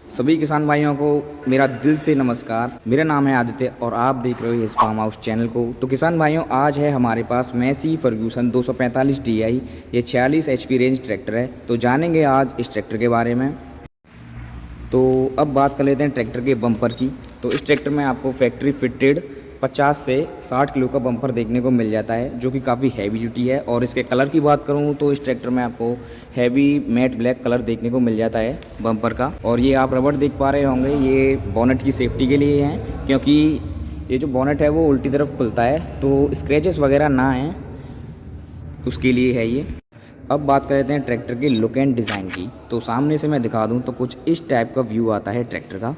सभी किसान भाइयों को मेरा दिल से नमस्कार। मेरा नाम है आदित्य और आप देख रहे हो इस फार्म हाउस चैनल को। तो किसान भाइयों, आज है हमारे पास मैसी फर्ग्यूसन 245 DI। ये 46 HP रेंज ट्रैक्टर है। तो जानेंगे आज इस ट्रैक्टर के बारे में। तो अब बात कर लेते हैं ट्रैक्टर के बम्पर की। तो इस ट्रैक्टर में आपको फैक्ट्री फिटेड 50 से 60 किलो का बम्पर देखने को मिल जाता है, जो कि काफ़ी हैवी ड्यूटी है। और इसके कलर की बात करूँ तो इस ट्रैक्टर में आपको हैवी मैट ब्लैक कलर देखने को मिल जाता है बम्पर का। और ये आप रबड़ देख पा रहे होंगे, ये बोनट की सेफ्टी के लिए हैं, क्योंकि ये जो बोनट है वो उल्टी तरफ खुलता है, तो स्क्रैचेस वगैरह ना आएँ उसके लिए है ये। अब बात कर लेते हैं ट्रैक्टर के लुक एंड डिज़ाइन की। तो सामने से मैं दिखा दूं तो कुछ इस टाइप का व्यू आता है ट्रैक्टर का।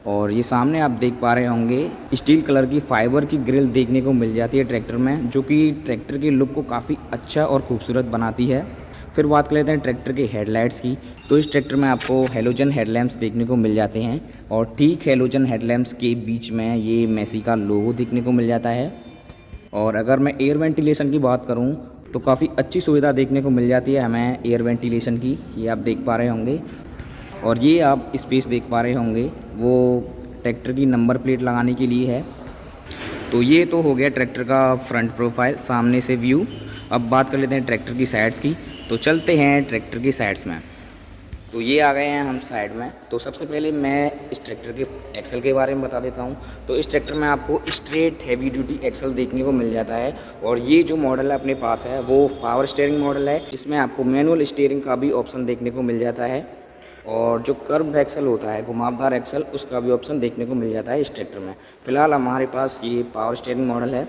और ये सामने आप देख पा रहे होंगे स्टील कलर की फाइबर की ग्रिल देखने को मिल जाती है ट्रैक्टर में, जो कि ट्रैक्टर के लुक को काफ़ी अच्छा और खूबसूरत बनाती है। फिर बात कर लेते हैं ट्रैक्टर के हेडलाइट्स की। तो इस ट्रैक्टर में आपको हेलोजन हेडलैम्प्स देखने को मिल जाते हैं, और ठीक हेलोजन हेडलैम्प्स के बीच में ये मैसी का लोगो देखने को मिल जाता है। और अगर मैं एयर वेंटिलेशन की बात करूं तो काफ़ी अच्छी सुविधा देखने को मिल जाती है हमें एयर वेंटिलेशन की। ये आप देख पा रहे होंगे, और ये आप स्पेस देख पा रहे होंगे वो ट्रैक्टर की नंबर प्लेट लगाने के लिए है। तो ये तो हो गया ट्रैक्टर का फ्रंट प्रोफाइल, सामने से व्यू। अब बात कर लेते हैं ट्रैक्टर की साइड्स की। तो चलते हैं ट्रैक्टर की साइड्स में। तो ये आ गए हैं हम साइड में। तो सबसे पहले मैं इस ट्रैक्टर के एक्सल के बारे में बता देता हूँ। तो इस ट्रैक्टर में आपको स्ट्रेट हैवी ड्यूटी एक्सल देखने को मिल जाता है। और ये जो मॉडल है अपने पास है वो पावर स्टीयरिंग मॉडल है। इसमें आपको मैनुअल स्टीयरिंग का भी ऑप्शन देखने को मिल जाता है, और जो कर्व एक्सल होता है, घुमावदार एक्सल, उसका भी ऑप्शन देखने को मिल जाता है इस ट्रैक्टर में। फिलहाल हमारे पास ये पावर स्टीयरिंग मॉडल है।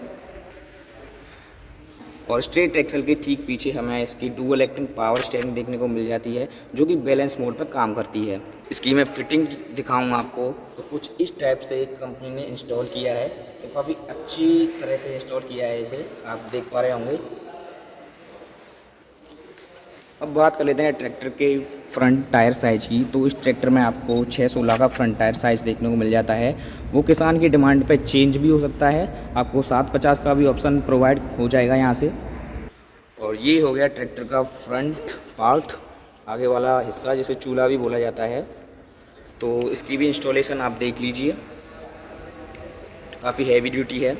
और स्ट्रेट एक्सल के ठीक पीछे हमें इसकी डुअल एक्टिंग पावर स्टीयरिंग देखने को मिल जाती है, जो कि बैलेंस मोड पर काम करती है। इसकी मैं फिटिंग दिखाऊंगा आपको। तो कुछ इस टाइप से कंपनी ने इंस्टॉल किया है, तो काफ़ी अच्छी तरह से इंस्टॉल किया है इसे, आप देख पा रहे होंगे। अब बात कर लेते हैं ट्रैक्टर के फ्रंट टायर साइज़ की। तो इस ट्रैक्टर में आपको 616 का फ्रंट टायर साइज़ देखने को मिल जाता है। वो किसान की डिमांड पे चेंज भी हो सकता है, आपको 750 का भी ऑप्शन प्रोवाइड हो जाएगा यहाँ से। और ये हो गया ट्रैक्टर का फ्रंट पार्ट, आगे वाला हिस्सा, जिसे चूल्हा भी बोला जाता है। तो इसकी भी इंस्टॉलेशन आप देख लीजिए, काफ़ी हैवी ड्यूटी है।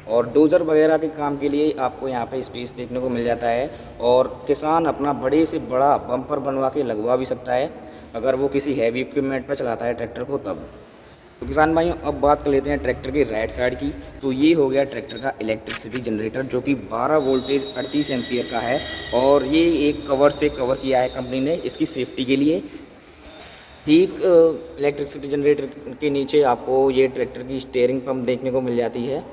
और डोज़र वगैरह के काम के लिए आपको यहाँ पे स्पेस देखने को मिल जाता है, और किसान अपना बड़े से बड़ा बम्पर बनवा के लगवा भी सकता है अगर वो किसी हैवी इक्विपमेंट पर चलाता है ट्रैक्टर को तब। तो किसान भाइयों, अब बात कर लेते हैं ट्रैक्टर के राइट साइड की। तो ये हो गया ट्रैक्टर का इलेक्ट्रिसिटी जनरेटर, जो कि 12 वोल्टेज 38 एम्पियर का है। और ये एक कवर से कवर किया है कंपनी ने इसकी सेफ्टी के लिए। ठीक इलेक्ट्रिसिटी जनरेटर के नीचे आपको ये ट्रैक्टर की स्टीयरिंग पंप देखने को मिल जाती है,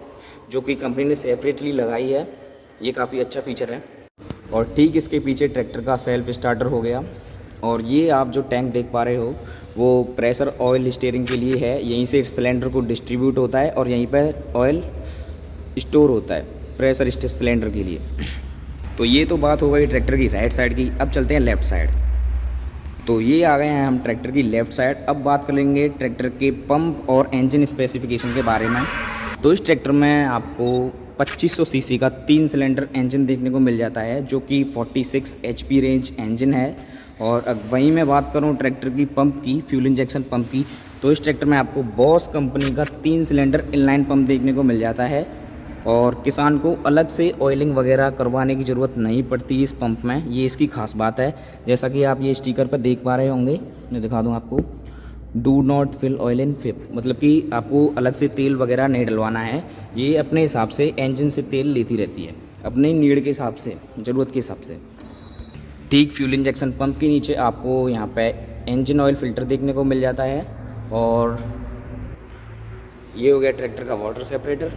जो कि कंपनी ने सेपरेटली लगाई है। ये काफ़ी अच्छा फीचर है। और ठीक इसके पीछे ट्रैक्टर का सेल्फ स्टार्टर हो गया। और ये आप जो टैंक देख पा रहे हो वो प्रेशर ऑयल स्टीयरिंग के लिए है। यहीं से सिलेंडर को डिस्ट्रीब्यूट होता है और यहीं पर ऑयल स्टोर होता है प्रेशर सिलेंडर के लिए। तो ये तो बात हो गई ट्रैक्टर की राइट साइड की। अब चलते हैं लेफ़्ट साइड। तो ये आ गए हैं हम ट्रैक्टर की लेफ़्ट साइड। अब बात करेंगे ट्रैक्टर के पंप और इंजन स्पेसिफिकेशन के बारे में। तो इस ट्रैक्टर में आपको 2500 सीसी का 3 सिलेंडर इंजन देखने को मिल जाता है, जो कि 46 HP रेंज इंजन है। और अब वहीं मैं बात करूं ट्रैक्टर की पंप की, फ्यूल इंजेक्शन पंप की, तो इस ट्रैक्टर में आपको बॉस कंपनी का 3 सिलेंडर इनलाइन पंप देखने को मिल जाता है। और किसान को अलग से ऑयलिंग वगैरह करवाने की ज़रूरत नहीं पड़ती इस पंप में, ये इसकी खास बात है। जैसा कि आप ये स्टिकर पर देख पा रहे होंगे, मैं दिखा दूँ आपको, do not fill oil in फिप, मतलब कि आपको अलग से तेल वगैरह नहीं डलवाना है। ये अपने हिसाब से इंजन से तेल लेती रहती है, अपने नीड के हिसाब से, ज़रूरत के हिसाब से। ठीक फ्यूल इंजेक्शन पंप के नीचे आपको यहाँ पे इंजन ऑयल फ़िल्टर देखने को मिल जाता है। और ये हो गया ट्रैक्टर का वाटर सेपरेटर,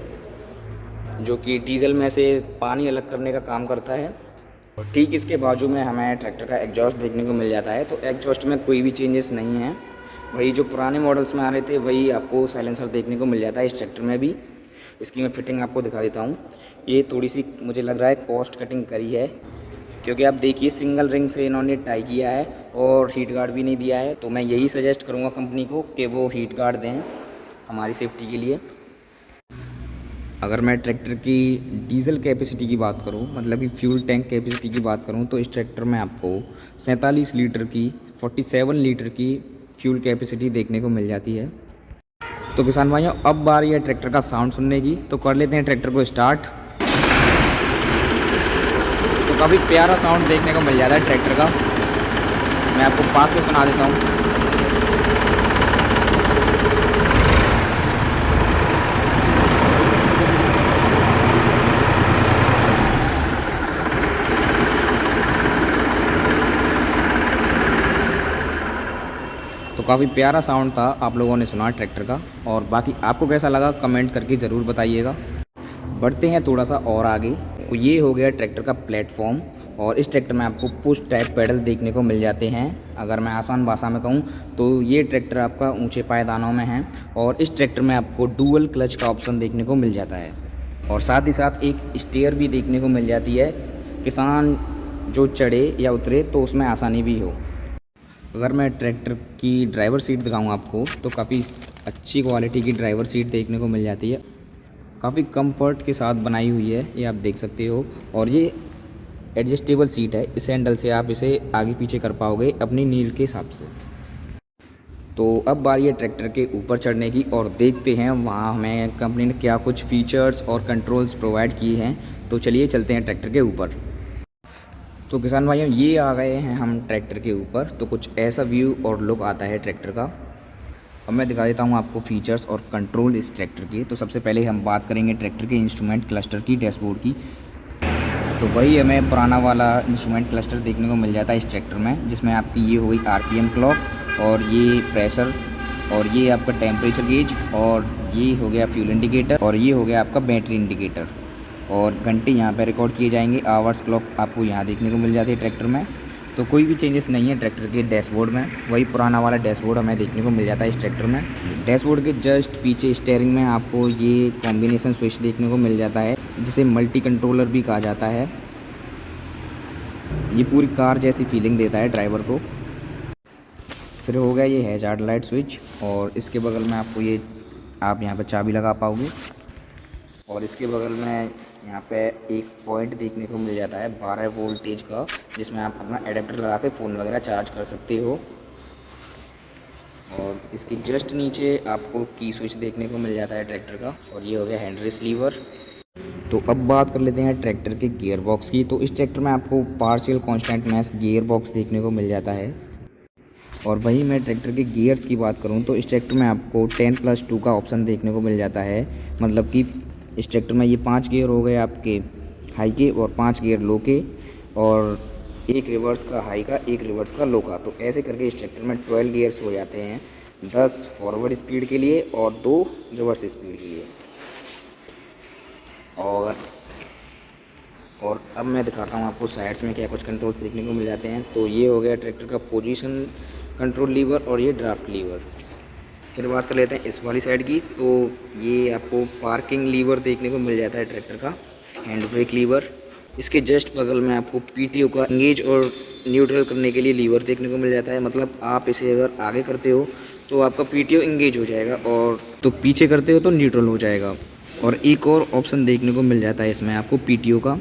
जो कि डीजल में से पानी अलग करने का काम करता है। और ठीक इसके बाजू में हमें ट्रैक्टर का एग्जॉस्ट देखने को मिल जाता है। तो एग्जॉस्ट में कोई भी चेंजेस नहीं है, वही जो पुराने मॉडल्स में आ रहे थे वही आपको साइलेंसर देखने को मिल जाता है इस ट्रैक्टर में भी। इसकी मैं फिटिंग आपको दिखा देता हूँ। ये थोड़ी सी मुझे लग रहा है कॉस्ट कटिंग करी है, क्योंकि आप देखिए सिंगल रिंग से इन्होंने टाई किया है और हीट गार्ड भी नहीं दिया है। तो मैं यही सजेस्ट करूँगा कंपनी को कि वो हीट गार्ड दें हमारी सेफ्टी के लिए। अगर मैं ट्रैक्टर की डीजल कैपेसिटी की बात करूं, मतलब कि फ्यूल टैंक कैपेसिटी की बात करूं, तो इस ट्रैक्टर में आपको 47 लीटर की, 47 लीटर की फ्यूल कैपेसिटी देखने को मिल जाती है। तो किसान भाइयों अब बारी है ट्रैक्टर का साउंड सुनने की, तो कर लेते हैं ट्रैक्टर को स्टार्ट। तो काफ़ी प्यारा साउंड देखने को मिल जाता है ट्रैक्टर का। मैं आपको पास से सुना देता हूँ। तो काफ़ी प्यारा साउंड था, आप लोगों ने सुना ट्रैक्टर का। और बाकी आपको कैसा लगा कमेंट करके ज़रूर बताइएगा। बढ़ते हैं थोड़ा सा और आगे। तो ये हो गया ट्रैक्टर का प्लेटफॉर्म, और इस ट्रैक्टर में आपको पुश टाइप पैडल देखने को मिल जाते हैं। अगर मैं आसान भाषा में कहूँ तो ये ट्रैक्टर आपका ऊंचे पायदानों में है, और इस ट्रैक्टर में आपको डुअल क्लच का ऑप्शन देखने को मिल जाता है, और साथ ही साथ एक स्टेयर भी देखने को मिल जाती है। किसान जो चढ़े या उतरे तो उसमें आसानी भी हो। अगर मैं ट्रैक्टर की ड्राइवर सीट दिखाऊँ आपको तो काफ़ी अच्छी क्वालिटी की ड्राइवर सीट देखने को मिल जाती है, काफ़ी कंफर्ट के साथ बनाई हुई है, ये आप देख सकते हो। और ये एडजस्टेबल सीट है, इस हैंडल से आप इसे आगे पीछे कर पाओगे अपनी नीड के हिसाब से। तो अब बारी है ट्रैक्टर के ऊपर चढ़ने की, और देखते हैं वहाँ हमें कंपनी ने क्या कुछ फीचर्स और कंट्रोल्स प्रोवाइड किए हैं। तो चलिए चलते हैं ट्रैक्टर के ऊपर। तो किसान भाइयों ये आ गए हैं हम ट्रैक्टर के ऊपर। तो कुछ ऐसा व्यू और लुक आता है ट्रैक्टर का। अब मैं दिखा देता हूँ आपको फीचर्स और कंट्रोल इस ट्रैक्टर के। तो सबसे पहले हम बात करेंगे ट्रैक्टर के इंस्ट्रूमेंट क्लस्टर की, डैशबोर्ड की। तो वही हमें पुराना वाला इंस्ट्रूमेंट क्लस्टर देखने को मिल जाता है इस ट्रैक्टर में, जिसमें आपकी ये हो गई RPM क्लॉक, और ये प्रेशर, और ये आपका टेम्परेचर गेज, और ये हो गया फ्यूल इंडिकेटर, और ये हो गया आपका बैटरी इंडिकेटर। और घंटे यहाँ पे रिकॉर्ड किए जाएंगे, आवर्स क्लॉक आपको यहाँ देखने को मिल जाती है ट्रैक्टर में। तो कोई भी चेंजेस नहीं है ट्रैक्टर के डैशबोर्ड में, वही पुराना वाला डैशबोर्ड हमें देखने को मिल जाता है इस ट्रैक्टर में। डैशबोर्ड के जस्ट पीछे स्टीयरिंग में आपको ये कॉम्बिनेशन स्विच देखने को मिल जाता है, जिसे मल्टी कंट्रोलर भी कहा जाता है। ये पूरी कार जैसी फीलिंग देता है ड्राइवर को। फिर हो गया ये हैजार्ड लाइट स्विच, और इसके बगल में आपको ये आप यहाँ पर चाबी लगा पाओगे, और इसके बगल में यहाँ पे एक पॉइंट देखने को मिल जाता है 12 वोल्टेज का, जिसमें आप अपना एडेप्टर लगा के फ़ोन वगैरह चार्ज कर सकते हो। और इसके जस्ट नीचे आपको की स्विच देखने को मिल जाता है ट्रैक्टर का, और ये हो गया हैंड रेस्ट लीवर। तो अब बात कर लेते हैं ट्रैक्टर के गियर बॉक्स की। तो इस ट्रैक्टर में आपको partial constant mesh gear box देखने को मिल जाता है। और वहीं मैं ट्रैक्टर के गियर्स की बात करूं तो इस ट्रैक्टर में आपको 10+2 का ऑप्शन देखने को मिल जाता है। मतलब कि इस ट्रैक्टर में ये 5 गियर हो गए आपके हाई के, और 5 गियर लो के, और एक रिवर्स का हाई का, एक रिवर्स का लो का। तो ऐसे करके इस ट्रैक्टर में 12 गियर्स हो जाते हैं, 10 फॉरवर्ड स्पीड के लिए और 2 रिवर्स स्पीड के लिए। और अब मैं दिखाता हूँ आपको साइड्स में क्या कुछ कंट्रोल्स देखने को मिल जाते हैं। तो ये हो गया ट्रैक्टर का पोजीशन कंट्रोल लीवर, और ये ड्राफ्ट लीवर। फिर बात कर लेते हैं इस वाली साइड की। तो ये आपको पार्किंग लीवर देखने को मिल जाता है ट्रैक्टर का, हैंड ब्रेक लीवर। इसके जस्ट बगल में आपको PTO का इंगेज और न्यूट्रल करने के लिए लीवर देखने को मिल जाता है। मतलब आप इसे अगर आगे करते हो तो आपका PTO इंगेज हो जाएगा, और तो पीछे करते हो तो न्यूट्रल हो जाएगा। और एक और ऑप्शन देखने को मिल जाता है इसमें आपको PTO का,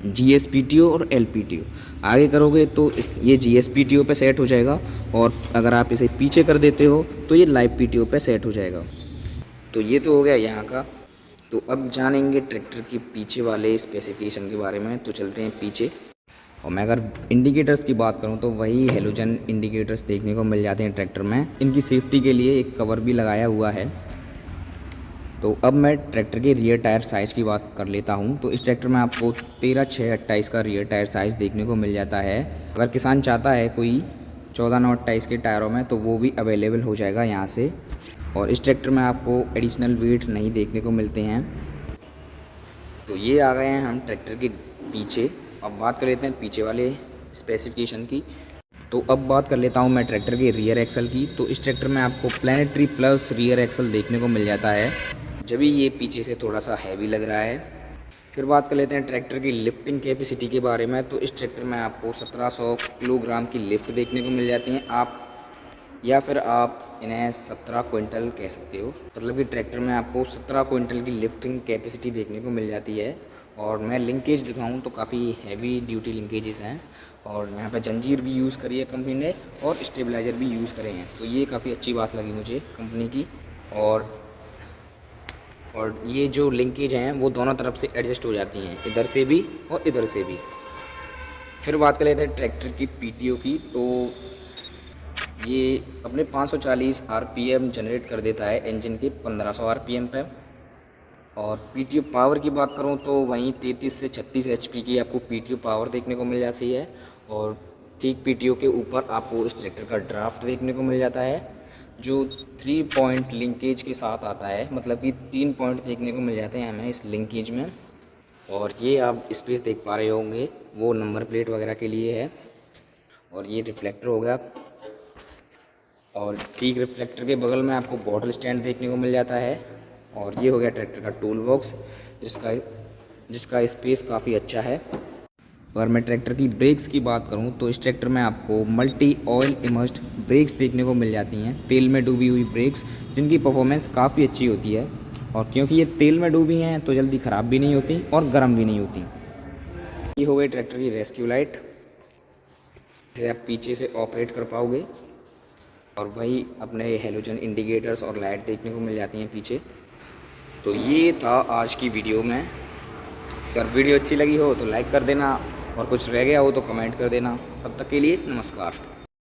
GSPTO और LPTO। आगे करोगे तो ये GSPTO पे सेट हो जाएगा, और अगर आप इसे पीछे कर देते हो तो ये लाइव PTO पे सेट हो जाएगा। तो ये तो हो गया यहाँ का। तो अब जानेंगे ट्रैक्टर के पीछे वाले स्पेसिफिकेशन के बारे में। तो चलते हैं पीछे। और मैं अगर इंडिकेटर्स की बात करूँ तो वही हेलोजन इंडिकेटर्स देखने को मिल जाते हैं ट्रैक्टर में। इनकी सेफ्टी के लिए एक कवर भी लगाया हुआ है। तो अब मैं ट्रैक्टर के रियर टायर साइज़ की बात कर लेता हूं। तो इस ट्रैक्टर में आपको 13/6/28 का रियर टायर साइज़ देखने को मिल जाता है। अगर किसान चाहता है कोई 14/9/28 के टायरों में तो वो भी अवेलेबल हो जाएगा यहाँ से। और इस ट्रैक्टर में आपको एडिशनल वेट नहीं देखने को मिलते हैं। तो ये आ गए हैं हम ट्रैक्टर के पीछे। अब बात कर लेते हैं पीछे वाले स्पेसिफिकेशन की। तो अब बात कर लेता हूँ मैं ट्रैक्टर के रियर एक्सल की। तो इस ट्रैक्टर में आपको प्लैनेटरी प्लस रियर एक्सल देखने को मिल जाता है, जब भी ये पीछे से थोड़ा सा हैवी लग रहा है। फिर बात कर लेते हैं ट्रैक्टर की लिफ्टिंग कैपेसिटी के बारे में। तो इस ट्रैक्टर में आपको 1700 किलोग्राम की लिफ्ट देखने को मिल जाती हैं, या फिर आप इन्हें 17 क्विंटल कह सकते हो। मतलब कि ट्रैक्टर में आपको 17 क्विंटल की लिफ्टिंग कैपेसिटी देखने को मिल जाती है। और मैं लिंकेज दिखाऊं तो काफ़ी हैवी ड्यूटी लिंकेजेस हैं, और यहाँ पे जंजीर भी यूज़ करी है कंपनी ने और स्टेबलाइज़र भी यूज़ करे हैं, तो ये काफ़ी अच्छी बात लगी मुझे कंपनी की। और ये जो लिंकेज हैं वो दोनों तरफ से एडजस्ट हो जाती हैं, इधर से भी और इधर से भी। फिर बात कर लेते हैं ट्रैक्टर की पीटीओ की, तो ये अपने 540 आरपीएम जनरेट कर देता है इंजन के 1500 आरपीएम पे। और पीटीओ पावर की बात करूँ तो वहीं 33 से 36 एचपी की आपको पीटीओ पावर देखने को मिल जाती है। और ठीक पीटीओ के ऊपर आपको इस ट्रैक्टर का ड्राफ्ट देखने को मिल जाता है, जो 3 पॉइंट लिंकेज के साथ आता है, मतलब कि 3 पॉइंट देखने को मिल जाते हैं हमें इस लिंकेज में। और ये आप स्पेस देख पा रहे होंगे वो नंबर प्लेट वगैरह के लिए है। और ये रिफ्लेक्टर हो गया, और ठीक रिफ्लेक्टर के बगल में आपको बॉटल स्टैंड देखने को मिल जाता है। और ये हो गया ट्रैक्टर का टूल बॉक्स, जिसका स्पेस काफ़ी अच्छा है। अगर मैं ट्रैक्टर की ब्रेक्स की बात करूं तो इस ट्रैक्टर में आपको मल्टी ऑयल इमर्स्ड ब्रेक्स देखने को मिल जाती हैं, तेल में डूबी हुई ब्रेक्स, जिनकी परफॉर्मेंस काफ़ी अच्छी होती है। और क्योंकि ये तेल में डूबी हैं तो जल्दी ख़राब भी नहीं होती और गर्म भी नहीं होती। ये हो गई ट्रैक्टर की रेस्क्यू लाइट, जिसे आप पीछे से ऑपरेट कर पाओगे। और वही अपने हेलोजन इंडिकेटर्स और लाइट देखने को मिल जाती हैं पीछे। तो ये था आज की वीडियो में। अगर वीडियो अच्छी लगी हो तो लाइक कर देना, और कुछ रह गया हो तो कमेंट कर देना। तब तक के लिए नमस्कार।